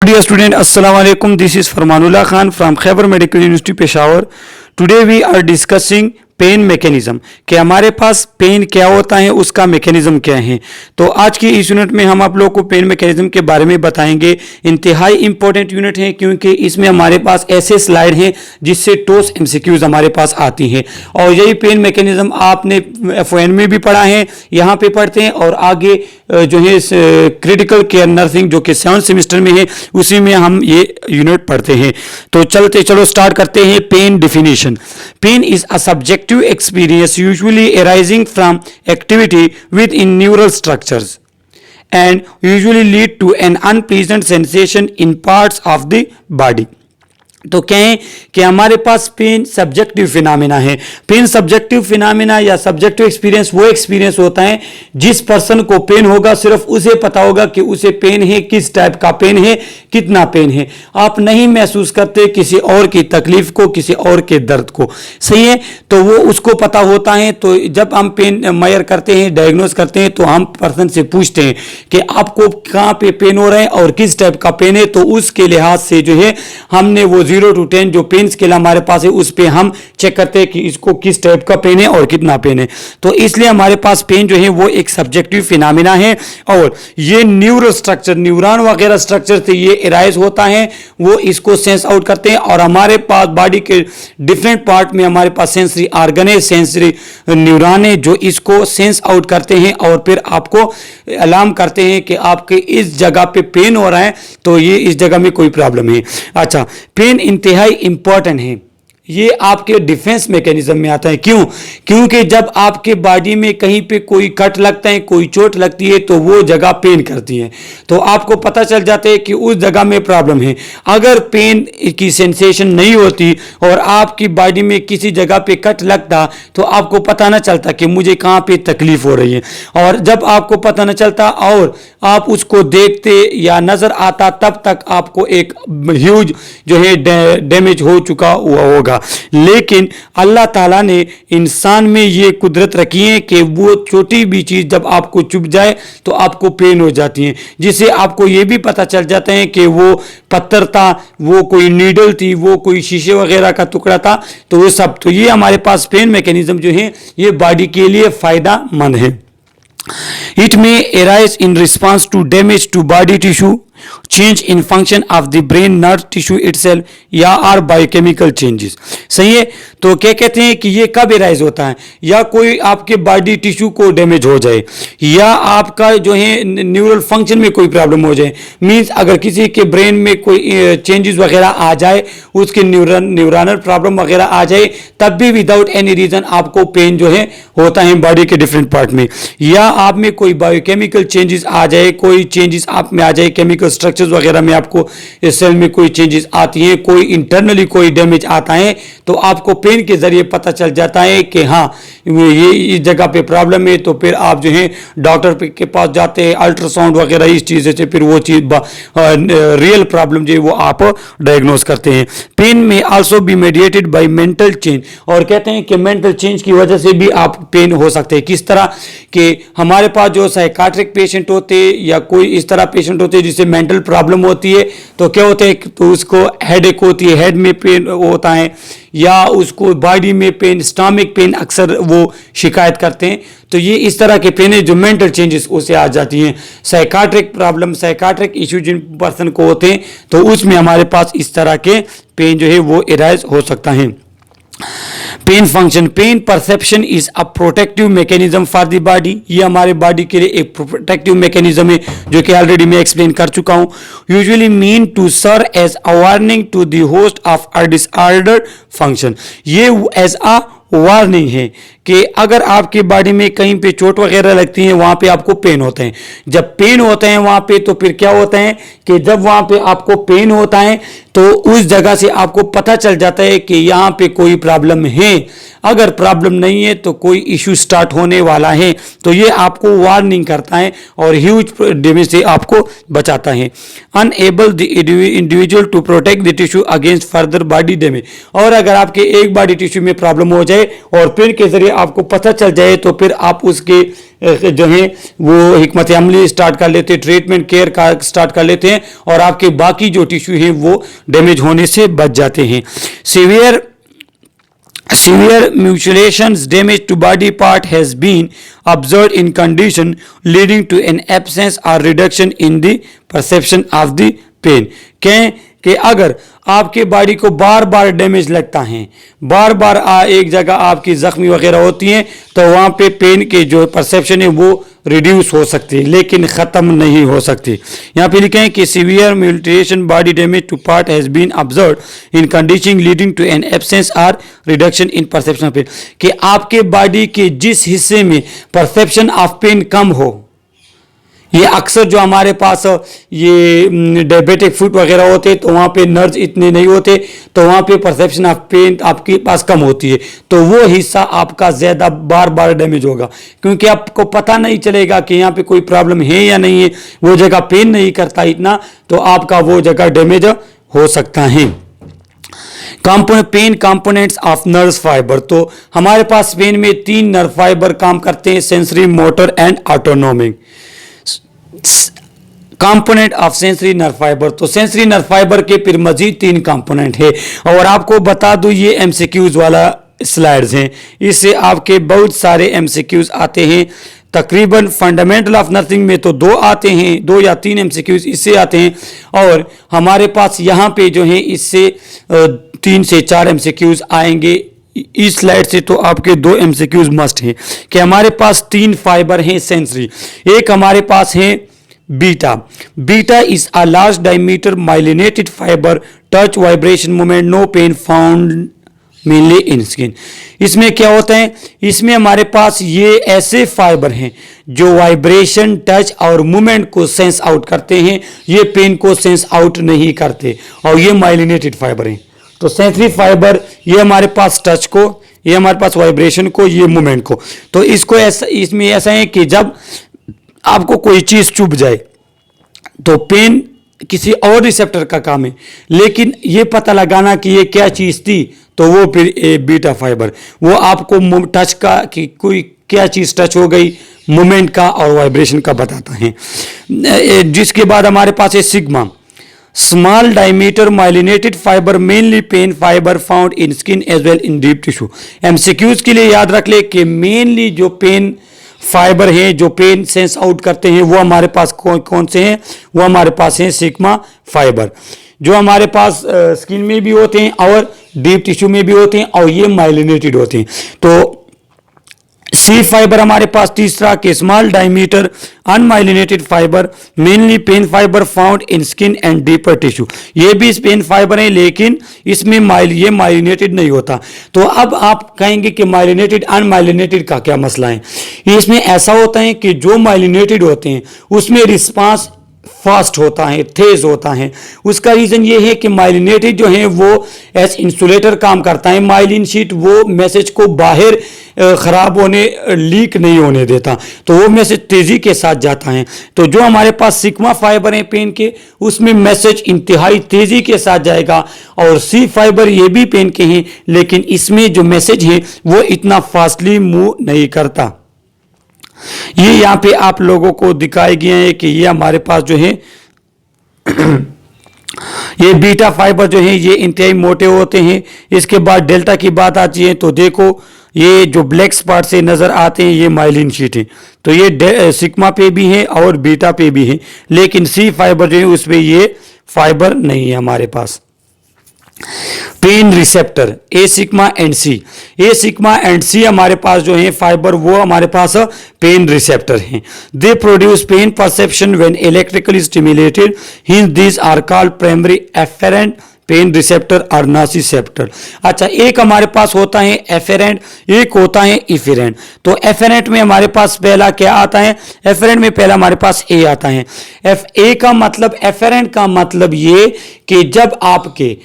Dear student, Assalamu alaikum. This is Farmanullah Khan from Khyber Medical University, Peshawar. Today we are discussing pen mechanism कि हमारे पास pen क्या होता है, उसका मैकेनिज्म क्या है। तो आज की इस यूनिट में हम आप लोगों को पेन मैकेनिज्म के बारे में बताएंगे। इंतहाई इंपॉर्टेंट यूनिट है क्योंकि इसमें हमारे पास ऐसे स्लाइड हैं जिससे टोस एमसीक्यूज हमारे पास आती हैं और यही पेन मैकेनिज्म आपने एफओएन में भी पढ़ा है, यहाँ पे पढ़ते हैं और आगे जो है क्रिटिकल केयर नर्सिंग जो कि 7th सेमेस्टर में है उसी में हम ये यूनिट पढ़ते हैं। तो चलो स्टार्ट करते हैं। Pain definition. Pain is a subjective experience usually arising from activity within neural structures and usually lead to an unpleasant sensation in parts of the body. तो कहें कि हमारे पास पेन सब्जेक्टिव फिनोमेना है। पेन सब्जेक्टिव फिनोमेना या subjective experience वो experience होता है जिस पर्सन को पेन होगा सिर्फ उसे पता होगा कि उसे पेन है, किस टाइप का पेन है, कितना पेन है। आप नहीं महसूस करते किसी और की तकलीफ को, किसी और के दर्द को, सही है। तो वो उसको पता होता है। तो जब हम पेन मेजर करते हैं, डायग्नोस करते हैं, तो हम पर्सन से पूछते हैं कि आपको कहाँ पे पेन हो रहा है और किस टाइप का पेन है। तो उसके लिहाज से जो है हमने वो 0 to 10 जो पेन स्केल हमारे पास है उस पे हम चेक करते हैं कि इसको किस टाइप का पेन है और कितना पेन है। तो इसलिए हमारे पास पेन जो है वो एक सब्जेक्टिव फिनोमेना है और ये न्यूरल स्ट्रक्चर, न्यूरॉन वगैरह स्ट्रक्चर से ये एराइज होता है, वो इसको सेंस आउट करते हैं। और हमारे पास बॉडी के डिफरेंट पार्ट में हमारे पास सेंसरी ऑर्गन है, सेंसरी न्यूरॉन है जो इसको सेंस आउट करते हैं और फिर आपको अलार्म करते हैं कि आपके इस जगह पे पेन हो रहा है, तो ये इस जगह में कोई प्रॉब्लम है। अच्छा, पेन इंतहाई इंपॉर्टेंट है, ये आपके डिफेंस मैकेनिज्म में आता है। क्यों? क्योंकि जब आपके बॉडी में कहीं पे कोई कट लगता है, कोई चोट लगती है, तो वो जगह पेन करती है, तो आपको पता चल जाता है कि उस जगह में प्रॉब्लम है। अगर पेन की सेंसेशन नहीं होती और आपकी बॉडी में किसी जगह पे कट लगता तो आपको पता ना चलता कि मुझे कहाँ पे तकलीफ हो रही है। और जब आपको पता ना चलता और आप उसको देखते या नजर आता तब तक आपको एक ह्यूज जो है डैमेज हो चुका हुआ होगा। लेकिन अल्लाह ताला ने इंसान में ये कुदरत रखी है कि वो छोटी भी चीज जब आपको चुभ जाए तो आपको पेन हो जाती है, जिससे आपको ये भी पता चल जाता है कि वो पत्थर था, वो कोई नीडल थी, वो कोई शीशे वगैरह का टुकड़ा था, तो वो सब। तो ये हमारे पास पेन मैकेनिज्म जो है ये बॉडी के लिए फायदेमंद है। It may arise in response to damage to body tissue, change in function of the brain nerve tissue itself या और बायोकेमिकल चेंजेस। सही है। तो क्या कहते हैं कि ये कब एराइज होता है? या कोई आपके बॉडी टिश्यू को डैमेज हो जाए या आपका जो है न्यूरल फंक्शन में कोई प्रॉब्लम हो जाए, मींस अगर किसी के ब्रेन में कोई चेंजेस वगैरह आ जाए, उसके न्यूरॉनल प्रॉब्लम वगैरह आ जाए, तब भी विदाउट एनी रीजन आपको पेन जो है होता है बॉडी के डिफरेंट पार्ट में। या आप में कोई बायोकेमिकल चेंजेस आ जाए, कोई चेंजेस आप में आ जाए, केमिकल स्ट्रक्चर्स वगैरह में आपको सेल में कोई चेंजेस आती हैं, कोई इंटरनली कोई डैमेज आता है, तो आपको पेन के जरिए पता चल जाता है कि हाँ ये इस जगह पे प्रॉब्लम है। तो फिर आप जो है डॉक्टर के पास जाते हैं, अल्ट्रासाउंड वगैरह इस चीज़ से फिर वो चीज़ रियल प्रॉब्लम जो है वो आप डायग्नोस करते हैं। पेन में also be mediated bye mental change, और कहते हैं कि मेंटल चेंज की वजह से भी आप पेन हो सकते हैं। किस तरह कि हमारे पास जो साइकाट्रिक पेशेंट होते हैं या कोई इस तरह पेशेंट होते हैं जिसे मेंटल प्रॉब्लम होती है, तो क्या होता है, तो उसको हेडेक होती है, हेड में पेन होता है, या उसको बॉडी में पेन, स्टमक पेन अक्सर वो शिकायत करते हैं। तो ये इस तरह के पेन है जो मेंटल चेंजेस उसे आ जाती हैं। साइकाट्रिक प्रॉब्लम, साइकाट्रिक इशू जिन पर्सन को होते हैं तो उसमें हमारे पास इस तरह के पेन जो है वो एराइज हो सकता है। Pain function, pain perception is a protective mechanism for the body. ये हमारे बॉडी के लिए एक प्रोटेक्टिव मैकेनिज्म है जो कि ऑलरेडी मैं एक्सप्लेन कर चुका हूं। Usually mean to serve as a warning to the host of a disordered function. ये एज अ वार्निंग है कि अगर आपकी बॉडी में कहीं पे चोट वगैरह लगती है, वहां पे आपको पेन होते हैं। जब पेन होते हैं वहां पे, तो फिर क्या होता है कि जब वहां पे आपको पेन होता है तो उस जगह से आपको पता चल जाता है कि यहाँ पे कोई प्रॉब्लम है। अगर प्रॉब्लम नहीं है तो कोई इशू स्टार्ट होने वाला है, तो ये आपको वार्निंग करता है और ह्यूज डैमेज से आपको बचाता है। Unable the individual to protect the tissue against further body damage, और अगर आपके एक बॉडी टिश्यू में प्रॉब्लम हो जाए और पेन के जरिए आपको पता चल जाए तो फिर आप उसके जो है वो हिकमत अमली स्टार्ट कर लेते हैं, ट्रीटमेंट केयर का स्टार्ट कर लेते हैं और आपके बाकी जो टिश्यू हैं वो डैमेज होने से बच जाते हैं। Severe mutilations damage to body part has been observed in condition leading to an absence or reduction in the perception of the pain। कहें कि अगर आपके बॉडी को बार बार डैमेज लगता है, बार बार एक जगह आपकी जख्मी वगैरह होती हैं, तो वहाँ पे पेन के जो परसेप्शन है वो रिड्यूस हो सकती है लेकिन ख़त्म नहीं हो सकती। यहाँ पे लिखे हैं कि severe mutilation body damage to part has been observed in condition leading to an absence और reduction in perception of pain, कि आपके बॉडी के जिस हिस्से में परसेप्शन ऑफ पेन कम हो, ये अक्सर जो हमारे पास ये डायबिटिक फुट वगैरह होते तो वहाँ पे नर्व्स इतने नहीं होते, तो वहाँ पे परसेप्शन ऑफ पेन आपके पास कम होती है, तो वो हिस्सा आपका ज़्यादा बार बार डैमेज होगा क्योंकि आपको पता नहीं चलेगा कि यहाँ पे कोई प्रॉब्लम है या नहीं है, वो जगह पेन नहीं करता इतना, तो आपका वो जगह डैमेज हो सकता है। Pain components of nerve fibre, तो हमारे पास पेन में 3 नर्व फाइबर काम करते हैं, sensory, motor and autonomic. Component of sensory nerve fibre, तो सेंसरी नर्व फाइबर के फिर मजीद 3 कंपोनेंट है और आपको बता दूं ये एमसीक्यूज वाला स्लाइड्स हैं, इससे आपके बहुत सारे एमसीक्यूज आते हैं। तकरीबन फंडामेंटल ऑफ नर्सिंग में तो 2 आते हैं, 2 या 3 एमसीक्यूज इससे आते हैं और हमारे पास यहाँ पे जो है इससे 3 से 4 एमसीक्यूज आएंगे। इस स्लाइड से तो आपके 2 एमसीक्यूज मस्ट हैं कि हमारे पास 3 फाइबर हैं सेंसरी। एक हमारे पास है beta. Beta is a large diameter myelinated fibre, touch, vibration, movement, no pain found mainly in skin. इसमें क्या होता है, इसमें हमारे पास ये ऐसे फाइबर हैं जो वाइब्रेशन, टच और मूवमेंट को सेंस आउट करते हैं, ये पेन को सेंस आउट नहीं करते और ये माइलिनेटेड फाइबर हैं। तो सेंसरी फाइबर ये हमारे पास टच को, ये हमारे पास वाइब्रेशन को, ये मूवमेंट को। तो इसको ऐसा, इसमें ऐसा है कि जब आपको कोई चीज़ चुभ जाए तो पेन किसी और रिसेप्टर का काम है, लेकिन ये पता लगाना कि ये क्या चीज़ थी, तो वो फिर बीटा फाइबर वो आपको टच का कि कोई क्या चीज़ टच हो गई, मूवमेंट का और वाइब्रेशन का बताता है। जिसके बाद हमारे पास है sigma, small diameter myelinated fibre, mainly pain fibre found in skin as well in deep tissue. MCQs के लिए याद रख ले कि मेनली जो पेन फाइबर हैं जो पेन सेंस आउट करते हैं वो हमारे पास कौन से हैं, वो हमारे पास हैं सिग्मा फाइबर, जो हमारे पास स्किन में भी होते हैं और डीप टिश्यू में भी होते हैं और ये माइलिनेटेड होते हैं। तो सी फाइबर हमारे पास तीसरा के small diameter unmyelinated fibre, mainly pain fibre found in skin and deeper tissue. ये भी पेन फाइबर है लेकिन इसमें ये माइलिनेटेड नहीं होता। तो अब आप कहेंगे कि माइलिनेटेड अनमाइलिनेटेड का क्या मसला है। इसमें ऐसा होता है कि जो माइलिनेटेड होते हैं उसमें रिस्पांस फास्ट होता है, तेज होता है। उसका रीज़न ये है कि माइलिनेटेड जो है वो एज इंसुलेटर काम करता है। माइलिन शीट वो मैसेज को बाहर ख़राब होने, लीक नहीं होने देता, तो वो मैसेज तेज़ी के साथ जाता है। तो जो हमारे पास सिग्मा फाइबर है पेन के, उसमें मैसेज इंतहाई तेज़ी के साथ जाएगा। और सी फाइबर ये भी पेन के हैं लेकिन इसमें जो मैसेज है वो इतना फास्टली मूव नहीं करता। ये यहाँ पे आप लोगों को दिखाए गए हैं कि ये हमारे पास जो है ये बीटा फाइबर जो है ये इंतहाई मोटे होते हैं। इसके बाद डेल्टा की बात आती है तो देखो ये जो ब्लैक स्पॉट से नज़र आते हैं ये माइलिन शीट है, तो ये सिग्मा पे भी है और बीटा पे भी है, लेकिन सी फाइबर जो है उस पर ये फाइबर नहीं है हमारे पास। Pain receptor A sigma and C, A sigma and C हमारे पास जो है फाइबर वो हमारे पास पेन रिसेप्टर हैं। They produce pain perception when electrically stimulated, hence these are called primary afferent pain receptor और नॉसिसेप्टर। अच्छा, एक हमारे पास होता है एफेरेंट, एक होता है इफेरेंट। तो एफेरेंट में हमारे पास पहला क्या आता है, एफेरेंट में पहला हमारे पास ए आता है। ए का मतलब, एफेरेंट का मतलब ये कि जब आपके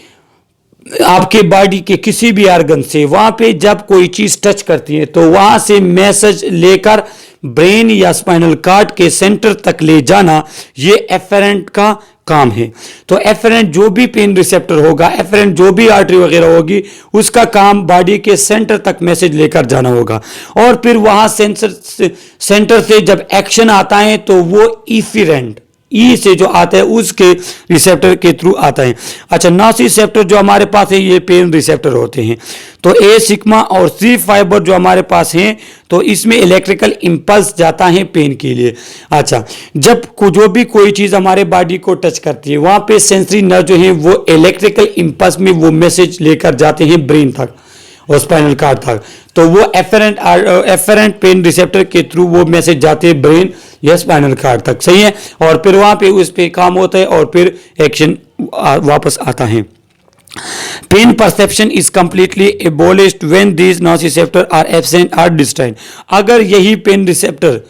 बॉडी के किसी भी ऑर्गन से वहां पे जब कोई चीज टच करती है तो वहां से मैसेज लेकर ब्रेन या स्पाइनल कॉर्ड के सेंटर तक ले जाना, ये एफेरेंट का काम है। तो एफरेंट जो भी पेन रिसेप्टर होगा, एफरेंट जो भी आर्टरी वगैरह होगी, उसका काम बॉडी के सेंटर तक मैसेज लेकर जाना होगा और फिर वहां सेंटर से जब एक्शन आता है तो वो इफेरेंट ई से जो आता है उसके रिसेप्टर के थ्रू आता है। अच्छा, नॉसिसेप्टर जो हमारे पास है ये पेन रिसेप्टर होते हैं। तो ए सिग्मा और सी फाइबर जो हमारे पास हैं तो इसमें इलेक्ट्रिकल इंपल्स जाता है पेन के लिए। अच्छा, जब जो भी कोई चीज़ हमारे बॉडी को टच करती है वहाँ पे सेंसरी नर्व जो है वो इलेक्ट्रिकल इंपल्स में वो मैसेज लेकर जाते हैं ब्रेन तक और स्पाइनल कार्ड तक। तो वो एफरेंट पेन रिसेप्टर के थ्रू वो मैसेज जाते हैं ब्रेन या स्पाइनल कार्ड तक, सही है। और फिर वहाँ पे उस पे काम होता है और फिर एक्शन वापस आता है। Pain perception is completely abolished when these nociceptor are absent और डिस्ट्रॉयड। अगर यही पेन रिसेप्टर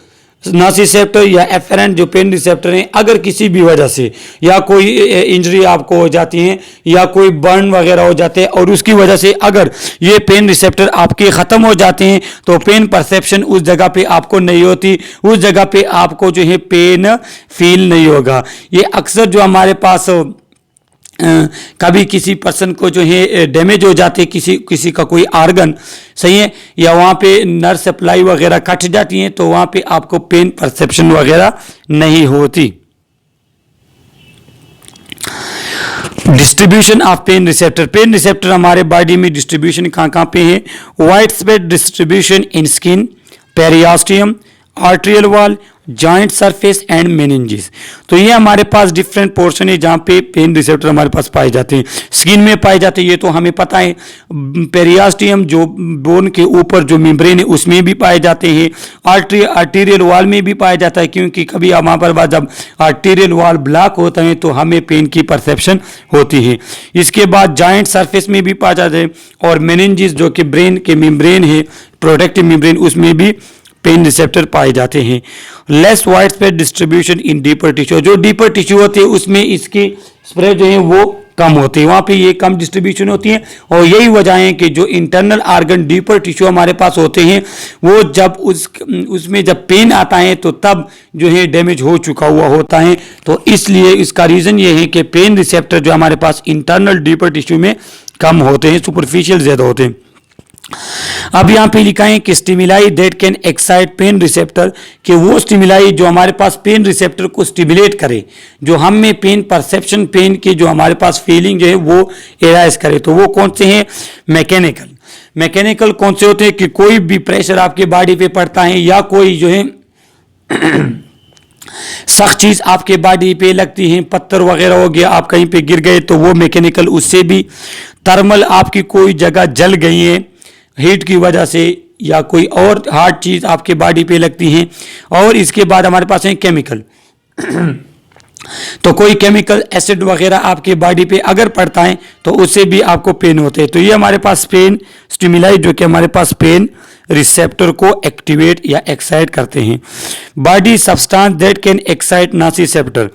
नॉसिसेप्टर या एफरेंट जो पेन रिसेप्टर हैं अगर किसी भी वजह से या कोई इंजरी आपको हो जाती है या कोई बर्न वगैरह हो जाते हैं और उसकी वजह से अगर ये पेन रिसेप्टर आपके ख़त्म हो जाते हैं तो पेन परसेप्शन उस जगह पे आपको नहीं होती, उस जगह पे आपको जो है पेन फील नहीं होगा। ये अक्सर जो हमारे पास कभी किसी पर्सन को जो है डैमेज हो जाते किसी का कोई आर्गन, सही है, या वहाँ पे नर्व सप्लाई वगैरह कट जाती हैं तो वहाँ पे आपको पेन परसेप्शन वगैरह नहीं होती। डिस्ट्रीब्यूशन ऑफ पेन रिसेप्टर हमारे बॉडी में डिस्ट्रीब्यूशन कहाँ पे है? Wide spread distribution in skin, periosteum, arterial wall, joint surface and meninges. तो ये हमारे पास डिफरेंट पोर्शन है जहाँ पे पेन रिसेप्टर हमारे पास पाए जाते हैं। स्किन में पाए जाते हैं ये तो हमें पता है, पेरियास्टियम जो बोन के ऊपर जो मेम्ब्रेन है उसमें भी पाए जाते हैं, आर्टीरियल वॉल में भी पाया जाता है क्योंकि कभी हमारे पास जब आर्टीरियल वॉल ब्लॉक होता है तो हमें पेन की परसेप्शन होती है। इसके बाद जॉइंट सरफेस में भी पाया जाता है और मेनिंजेस जो कि ब्रेन के मेम्ब्रेन है, प्रोटेक्टिव मेम्ब्रेन, उसमें भी पेन रिसेप्टर पाए जाते हैं। लेस वाइड स्प्रेड डिस्ट्रीब्यूशन इन डीपर टिश्यू, जो डीपर टिश्यू होते हैं उसमें इसकी स्प्रेड जो है वो कम होती है, वहाँ पे ये कम डिस्ट्रीब्यूशन होती है। और यही वजह है कि जो इंटरनल आर्गन डीपर टिश्यू हमारे पास होते हैं वो जब उसमें जब पेन आता है तो तब जो है डैमेज हो चुका हुआ होता है। तो इसलिए इसका रीज़न ये है कि पेन रिसेप्टर जो हमारे पास इंटरनल डीपर टिश्यू में कम होते हैं, सुपरफिशियल ज़्यादा होते हैं। अब यहाँ पे लिखा है कि stimuli that can excite pain receptor, कि वो स्टिमुलाई जो हमारे पास पेन रिसेप्टर को स्टिमुलेट करे, जो हम में पेन परसेप्शन, पेन के जो हमारे पास फीलिंग जो है वो एराइज करे। तो वो कौन से हैं? मैकेनिकल कौन से होते हैं कि कोई भी प्रेशर आपके बॉडी पे पड़ता है या कोई जो है सख्त चीज़ आपके बॉडी पे लगती है, पत्थर वगैरह हो गया, आप कहीं पे गिर गए तो वो मैकेनिकल, उससे भी थर्मल, आपकी कोई जगह जल गई है हीट की वजह से या कोई और हार्ड चीज़ आपके बॉडी पे लगती हैं। और इसके बाद हमारे पास है केमिकल तो कोई केमिकल एसिड वगैरह आपके बॉडी पे अगर पड़ता है तो उससे भी आपको पेन होते हैं। तो ये हमारे पास पेन स्टिमुलाई जो कि हमारे पास पेन रिसेप्टर को एक्टिवेट या एक्साइट करते हैं। Body substance that can excite nociceptor,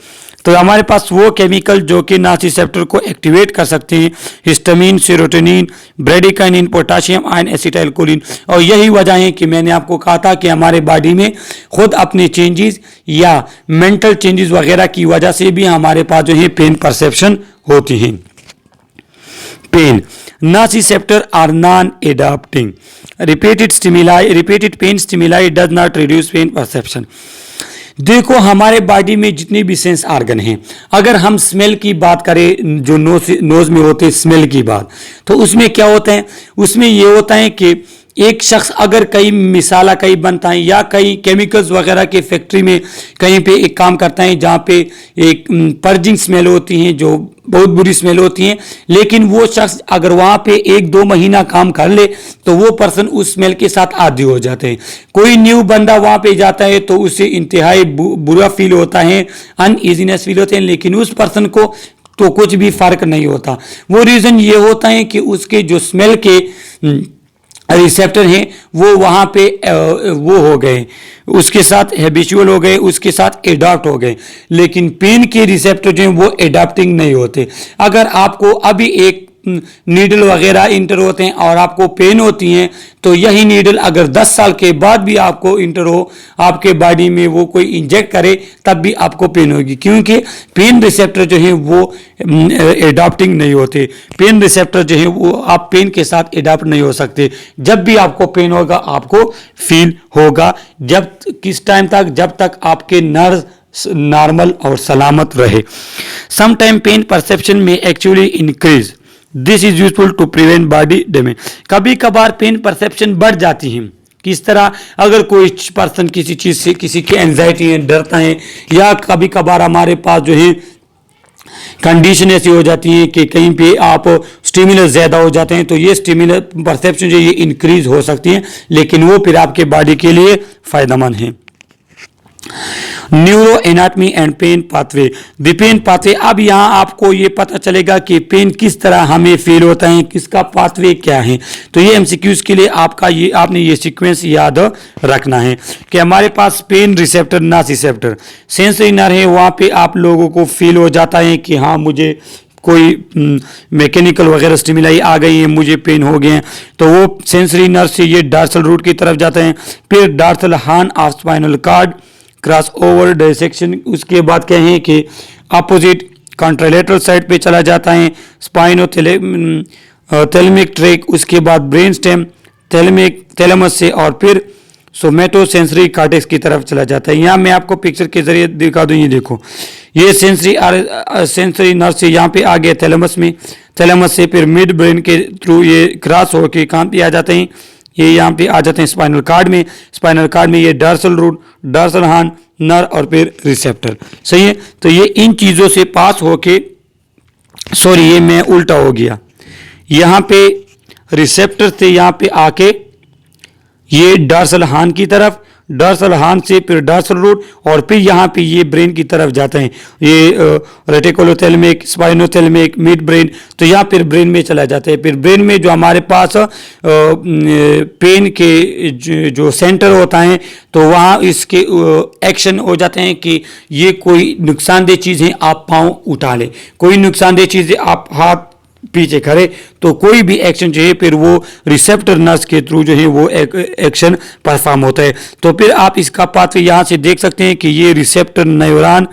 तो हमारे पास वो केमिकल जो कि नॉसिसेप्टर को एक्टिवेट कर सकते हैं, histamine, serotonin, bradykinin, potassium ion, acetylcholine. और यही वजह है कि मैंने आपको कहा था कि हमारे बॉडी में खुद अपने चेंजेस या मेंटल चेंजेस वगैरह की वजह से भी हमारे पास जो है पेन परसेप्शन होती है। Pain nociceptor are non adapting, repeated pain stimuli does not reduce pain perception. देखो हमारे बॉडी में जितने भी सेंस आर्गन हैं, अगर हम स्मेल की बात करें, जो नोज में होते हैं स्मेल की बात, तो उसमें क्या होता है? उसमें ये होता है कि एक शख्स अगर कई मिसाला कहीं बनता है या कई केमिकल्स वगैरह के फैक्ट्री में कहीं पे एक काम करता है जहाँ पे एक पर्जिंग स्मेल होती हैं, जो बहुत बुरी स्मेल होती हैं, लेकिन वो शख्स अगर वहाँ पे 1-2 महीना काम कर ले तो वो पर्सन उस स्मेल के साथ आदी हो जाते हैं। कोई न्यू बंदा वहाँ पे जाता है तो उसे इंतहाई बुरा फील होता है, अनईजीनेस फील होते हैं, लेकिन उस पर्सन को तो कुछ भी फर्क नहीं होता। वो रीज़न ये होता है कि उसके जो स्मेल के रिसेप्टर हैं वो वहाँ पे वो हो गए, उसके साथ हैबिचुअल हो गए, उसके साथ एडाप्ट हो गए। लेकिन पेन के रिसेप्टर जो हैं वो एडाप्टिंग नहीं होते। अगर आपको अभी एक नीडल वगैरह इंटर होते हैं और आपको पेन होती हैं, तो यही नीडल अगर 10 साल के बाद भी आपको इंटर हो, आपके बॉडी में वो कोई इंजेक्ट करे, तब भी आपको पेन होगी, क्योंकि पेन रिसेप्टर जो है वो एडाप्टिंग नहीं होते। पेन रिसेप्टर जो है वो आप पेन के साथ एडाप्ट नहीं हो सकते। जब भी आपको पेन होगा आपको फील होगा, जब किस टाइम तक, जब तक आपके नर्व नॉर्मल और सलामत रहे। सम टाइम पेन परसेप्शन में actually increase, this is useful to prevent body damage. कभी कभार पेन परसेप्शन बढ़ जाती है। किस तरह? अगर कोई पर्सन किसी चीज़ से, किसी की एंजाइटी है, डरता है, या कभी कभार हमारे पास जो है कंडीशन ऐसी हो जाती है कि कहीं पे आप स्टिमुलस ज़्यादा हो जाते हैं, तो ये स्टिमुलस परसेप्शन जो ये इंक्रीज हो सकती है, लेकिन वो फिर आपके बॉडी के लिए फ़ायदेमंद है। Neuro anatomy and pain pathway, the pain pathway. अब यहाँ आपको ये पता चलेगा कि पेन किस तरह हमें फील होता है, किसका पाथवे क्या है। तो ये एमसीक्यूज के लिए आपने ये सीक्वेंस याद रखना है कि हमारे पास पेन रिसेप्टर, नॉसिसेप्टर, सेंसरी नर्व है, वहाँ पे आप लोगों को फील हो जाता है कि हाँ मुझे कोई मैकेनिकल वगैरह स्टिमुलाई आ गई है, मुझे पेन हो गए हैं, तो वो सेंसरी नर्व से ये डॉर्सल रूट की तरफ जाते हैं, फिर dorsal horn of spinal cord, cross over dissection, उसके बाद क्या है कि अपोजिट कॉन्ट्रालेटरल साइड पे चला जाता है, स्पाइनो थैलेमिक ट्रैक, उसके बाद ब्रेन स्टेम, थैलेमस से, और फिर सोमेटो सेंसरी कॉर्टेक्स की तरफ चला जाता है। यहाँ मैं आपको पिक्चर के जरिए दिखा दूँ, ये देखो, ये सेंसरी नर्व से यहाँ पे आ गया थैलेमस में, थैलेमस से फिर मिड ब्रेन के थ्रू ये क्रॉस होकर कहाँ पे आ जाते हैं, ये यहाँ पे आ जाते हैं स्पाइनल कॉर्ड में। स्पाइनल कॉर्ड में ये dorsal root, dorsal horn, nerve और फिर रिसेप्टर। सही है, तो ये इन चीज़ों से पास होके, सॉरी ये मैं उल्टा हो गया, यहाँ पे रिसेप्टर से यहाँ पे आके ये डॉर्सल हॉर्न की तरफ, डॉर्सल हॉर्न से फिर डॉर्सल रूट, और फिर यहाँ पे ये ब्रेन की तरफ जाते हैं, ये रेटिकुलोथैलेमिक, स्पाइनोथैलेमिक, मिड ब्रेन, तो यहाँ फिर ब्रेन में चला जाता है। फिर ब्रेन में जो हमारे पास पेन के जो सेंटर होता है, तो वहाँ इसके एक्शन हो जाते हैं कि ये कोई नुकसानदेह चीज़ है आप पाँव उठा लें, कोई नुकसानदेह चीज़ है आप हाथ पीछे खड़े, तो कोई भी एक्शन जो है फिर वो रिसेप्टर नर्व्स के थ्रू जो है वो एक्शन परफॉर्म होता है। तो फिर आप इसका पाथवे यहाँ से देख सकते हैं कि ये रिसेप्टर न्यूरॉन,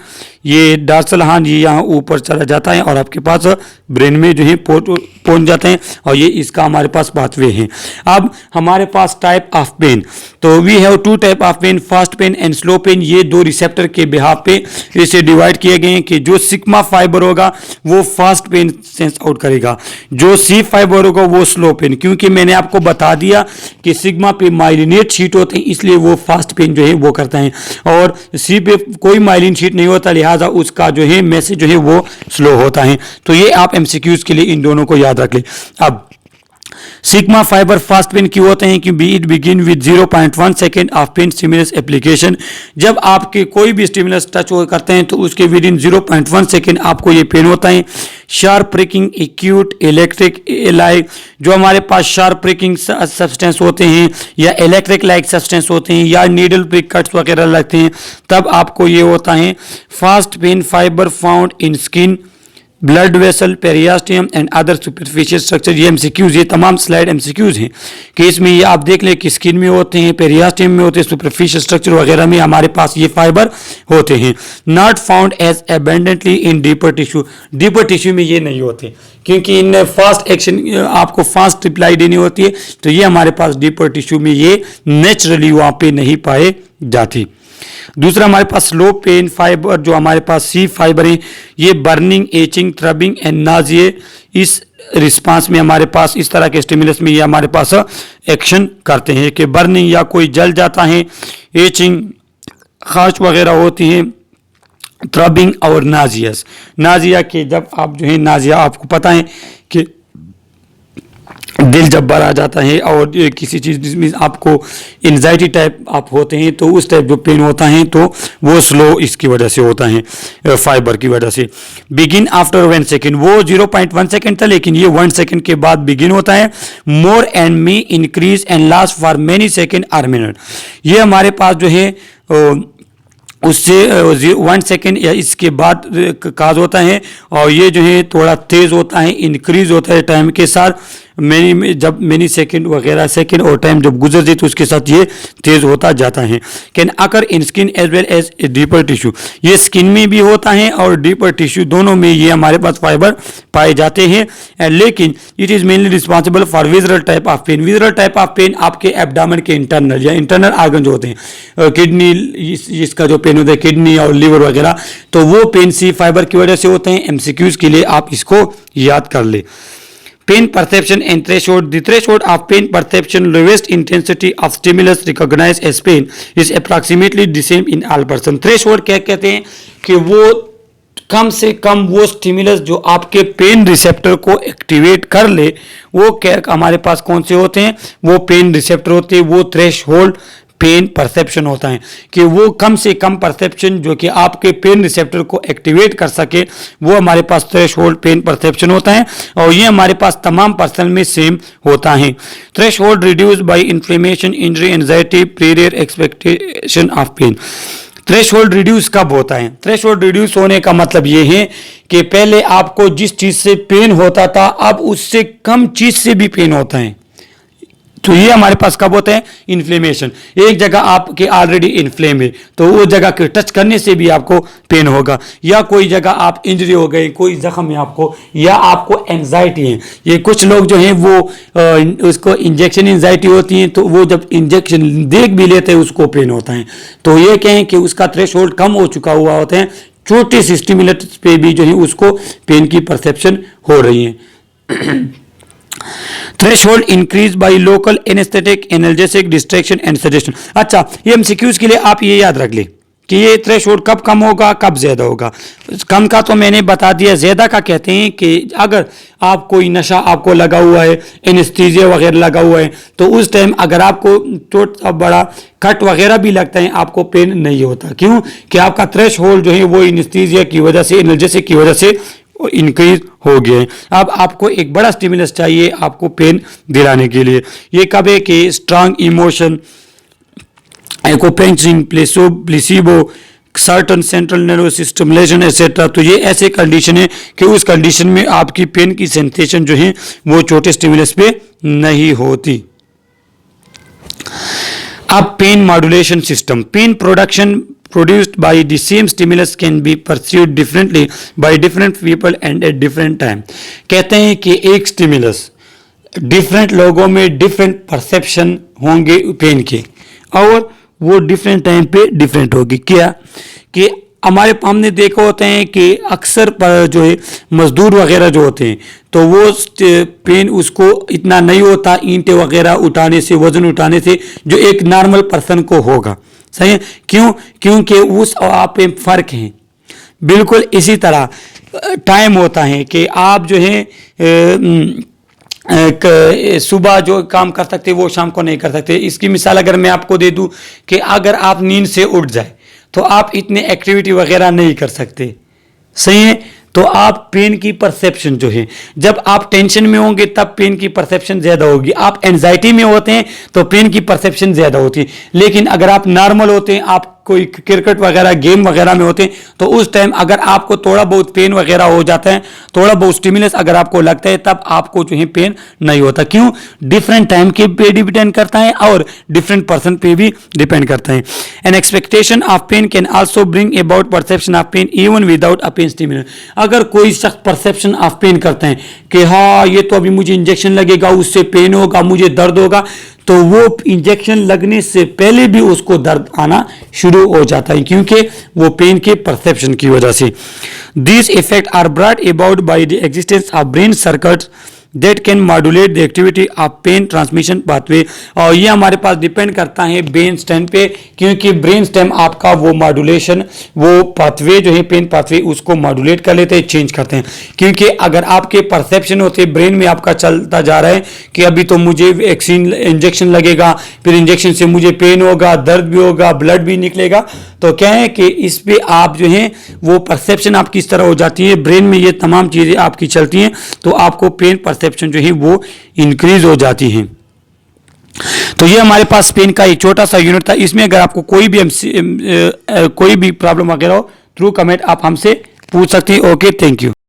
ये डॉर्सल हॉर्न, ये यहाँ ऊपर चला जाता है और आपके पास ब्रेन में जो है पहुँच जाते हैं, और ये इसका हमारे पास पाथवे है। अब हमारे पास टाइप ऑफ पेन, तो we have two type of pain, fast pain and slow pain. ये दो रिसेप्टर के बिहाफ पे इसे डिवाइड किए गए हैं कि जो सिग्मा फाइबर होगा वो फास्ट पेन सेंस आउट करेगा, जो सी फाइबर होगा वो स्लो पेन, क्योंकि मैंने आपको बता दिया कि सिग्मा पे माइलिनेट शीट होते हैं, इसलिए वो फास्ट पेन जो है वो करता है, और सी पे कोई माइलिन शीट नहीं होता, लिहाजा उसका जो है मैसेज जो है वो स्लो होता है। तो ये आप एमसीक्यूज के लिए इन दोनों को याद रख लें। अब सिग्मा फाइबर फास्ट पेन क्यों होते हैं? क्योंकि it begin with 0.1 second of pain stimulus application. जब आपके कोई भी स्टिमुलस टच करते हैं तो उसके विद इन 0.1 सेकेंड आपको ये पेन होता है। Sharp pricking, acute, electric like, जो हमारे पास शार्प प्रिकिंग सब्सटेंस होते हैं या इलेक्ट्रिक लाइक सब्सटेंस होते हैं या नीडल प्रिक कट्स वगैरह लगते हैं, तब आपको ये होता है। Fast pain fibre found in skin, blood vessel, periosteum and other superficial structure. ये एमसीक्यूज, ये तमाम स्लाइड एमसीक्यूज हैं कि इसमें ये आप देख लें कि स्किन में होते हैं, पेरियास्टियम में होते हैं, सुपरफिशियल स्ट्रक्चर वगैरह में हमारे पास ये फाइबर होते हैं। Not found as abundantly in deeper tissue, deeper tissue में ये नहीं होते क्योंकि इन फास्ट एक्शन आपको फास्ट रिप्लाई देनी होती है, तो ये हमारे पास डीपर टिश्यू में ये नेचुरली वहाँ पे नहीं पाए जाती। दूसरा हमारे पास स्लो पेन फाइबर, जो हमारे पास सी फाइबर है, ये बर्निंग, एचिंग, थ्रबिंग एंड नाजिए, इस रिस्पांस में हमारे पास इस तरह के स्टिमुलस में ये हमारे पास एक्शन करते हैं कि बर्निंग या कोई जल जाता है, एचिंग, खाश वगैरह होती है, थ्रबिंग और नाजियस। नाजिया के जब आप जो है नाजिया, आपको पता है कि दिल जब भर आ जाता है और किसी चीज़ जिसमें आपको एंजाइटी टाइप आप होते हैं तो उस टाइप जो पेन होता है तो वो स्लो इसकी वजह से होता है, फाइबर की वजह से। बिगिन आफ्टर 1 सेकेंड, वो 0.1 सेकेंड था लेकिन ये 1 सेकेंड के बाद बिगिन होता है। More and me increase and last for many second or minute. ये हमारे पास जो है उससे 1 सेकेंड या इसके बाद काज होता है, और ये जो है थोड़ा तेज़ होता है, इंक्रीज होता है टाइम के साथ। मैनी सेकेंड वगैरह सेकेंड और टाइम जब गुजर जाए तो उसके साथ ये तेज़ होता जाता है। Can occur in skin as well as deeper tissue, ये स्किन में भी होता है और डीपर टिश्यू दोनों में ये हमारे पास फाइबर पाए जाते हैं। लेकिन it is mainly responsible for visceral type of pain. Visceral type of pain आपके एब्डामन के इंटरनल या इंटरनल आर्गन जो होते हैं, किडनी, इसका जो पेन होता है किडनी और लिवर वगैरह, तो वो पेन सी फाइबर की वजह से होते हैं। एमसीक्यूज के लिए आप इसको याद कर ले। Pain perception and threshold. The threshold of pain perception, lowest intensity of stimulus recognized as pain, is approximately the same in all person. Threshold क्या कहते हैं कि वो कम से कम वो स्टिमुलस जो आपके पेन रिसेप्टर को एक्टिवेट कर ले, वो क्या हमारे पास कौन से होते हैं, वो पेन रिसेप्टर होते हैं। वो थ्रेशहोल्ड पेन परसेप्शन होता है कि वो कम से कम परसेप्शन जो कि आपके पेन रिसेप्टर को एक्टिवेट कर सके, वो हमारे पास थ्रेशहोल्ड पेन परसेप्शन होता है, और ये हमारे पास तमाम पर्सन में सेम होता है। Threshold reduce by inflammation, injury, anxiety, prior expectation of pain. Threshold reduce कब होता है? थ्रेशहोल्ड रिड्यूस होने का मतलब ये है कि पहले आपको जिस चीज़ से पेन होता था, अब उससे कम चीज़ से भी पेन होता है। तो ये हमारे पास कब होता है? इन्फ्लेमेशन। एक जगह आपके ऑलरेडी इन्फ्लेम है तो वो जगह के टच करने से भी आपको पेन होगा, या कोई जगह आप इंजरी हो गई, कोई जख्म है आपको, या आपको एंजाइटी है। ये कुछ लोग जो हैं वो उसको इंजेक्शन एंजाइटी होती है, तो वो जब इंजेक्शन देख भी लेते हैं उसको पेन होता है। तो ये कहें कि उसका थ्रेशहोल्ड कम हो चुका हुआ होता है, छोटे से स्टिमुलेटर्स पे भी जो है उसको पेन की परसेप्शन हो रही है। Threshold increase by local anaesthetic, analgesic, distraction and suggestion. अच्छा, ये एमसीक्यूज के लिए आप ये याद रख ले कि ये थ्रेशहोल्ड कब कम होगा, कब ज्यादा होगा। कम का तो मैंने बता दिया, ज्यादा का कहते हैं कि अगर आप कोई नशा आपको लगा हुआ है, एनेस्थीसिया वगैरह लगा हुआ है, तो उस टाइम अगर आपको छोटा बड़ा कट वगैरह भी लगता है, आपको पेन नहीं होता। क्यों? कि आपका थ्रेशहोल्ड जो है वो एनेस्थीसिया की वजह से, एनाल्जेसिक की वजह से इंक्रीज हो गया है। अब आपको एक बड़ा स्टिमुलस चाहिए आपको पेन दिलाने के लिए। ये कब है कि strong emotion, acupuncture, placebo, certain central nervous system lesion etcetera. तो ये ऐसे कंडीशन है कि उस कंडीशन में आपकी पेन की सेंसेशन जो है वो छोटे स्टिमुलस पे नहीं होती। अब pain modulation system. Pain production produced by the same stimulus can be perceived differently by different people and at different time। कहते हैं कि एक स्टिमुलस डिफरेंट लोगों में डिफरेंट परसेप्शन होंगे पेन के, और वो डिफरेंट टाइम पे डिफरेंट होगी। क्या कि हमने देखा होता है कि अक्सर पर जो है मजदूर वगैरह जो होते हैं, तो वो पेन उसको इतना नहीं होता ईंटें वगैरह उठाने से, वजन उठाने से, जो एक नॉर्मल पर्सन को होगा। सही है? क्यों? क्योंकि उस और आप में फ़र्क है। बिल्कुल इसी तरह टाइम होता है कि आप जो है सुबह जो काम कर सकते वो शाम को नहीं कर सकते। इसकी मिसाल अगर मैं आपको दे दूं कि अगर आप नींद से उठ जाए तो आप इतने एक्टिविटी वगैरह नहीं कर सकते। सही है? तो आप पेन की परसेप्शन जो है, जब आप टेंशन में होंगे तब पेन की परसेप्शन ज़्यादा होगी। आप एंजाइटी में होते हैं तो पेन की परसेप्शन ज़्यादा होती है। लेकिन अगर आप नॉर्मल होते हैं, आप कोई क्रिकेट वगैरह गेम वगैरह में होते हैं, तो उस टाइम अगर आपको थोड़ा बहुत पेन वगैरह हो जाता है, थोड़ा बहुत स्टिमुलस अगर आपको लगता है, तब आपको जो है पेन नहीं होता। क्यों? डिफरेंट टाइम के पे डिपेंड करता है और डिफरेंट पर्सन पे भी डिपेंड करता है। An expectation of pain can also bring about perception of pain even without a pain stimulus. अगर कोई शख्स परसेप्शन ऑफ पेन करते हैं कि हाँ ये तो अभी मुझे इंजेक्शन लगेगा, उससे पेन होगा, मुझे दर्द होगा, तो वो इंजेक्शन लगने से पहले भी उसको दर्द आना शुरू हो जाता है, क्योंकि वो पेन के परसेप्शन की वजह से। This effect are brought about by the existence of brain circuits that can modulate the activity of pain transmission pathway. और ये हमारे पास डिपेंड करता है ब्रेन स्टेम पे, क्योंकि ब्रेन स्टेम आपका वो मॉड्यूलेशन, वो पाथवे जो है पेन पाथवे, उसको मॉड्यूलेट कर लेते हैं, चेंज करते हैं। क्योंकि अगर आपके परसेप्शन होते ब्रेन में आपका चलता जा रहा है कि अभी तो मुझे वैक्सीन इंजेक्शन लगेगा, फिर इंजेक्शन से मुझे पेन होगा, दर्द भी होगा, ब्लड भी निकलेगा, तो क्या है कि इस पे आप जो है वो परसेप्शन आपकी इस तरह हो जाती है, ब्रेन में ये तमाम चीज़ें आपकी चलती हैं, तो आपको पेन परसेप्शन जो है वो इंक्रीज हो जाती हैं। तो ये हमारे पास पेन का एक छोटा सा यूनिट था। इसमें अगर आपको कोई भी प्रॉब्लम वगैरह हो, थ्रू कमेंट आप हमसे पूछ सकते हैं। Okay, thank you.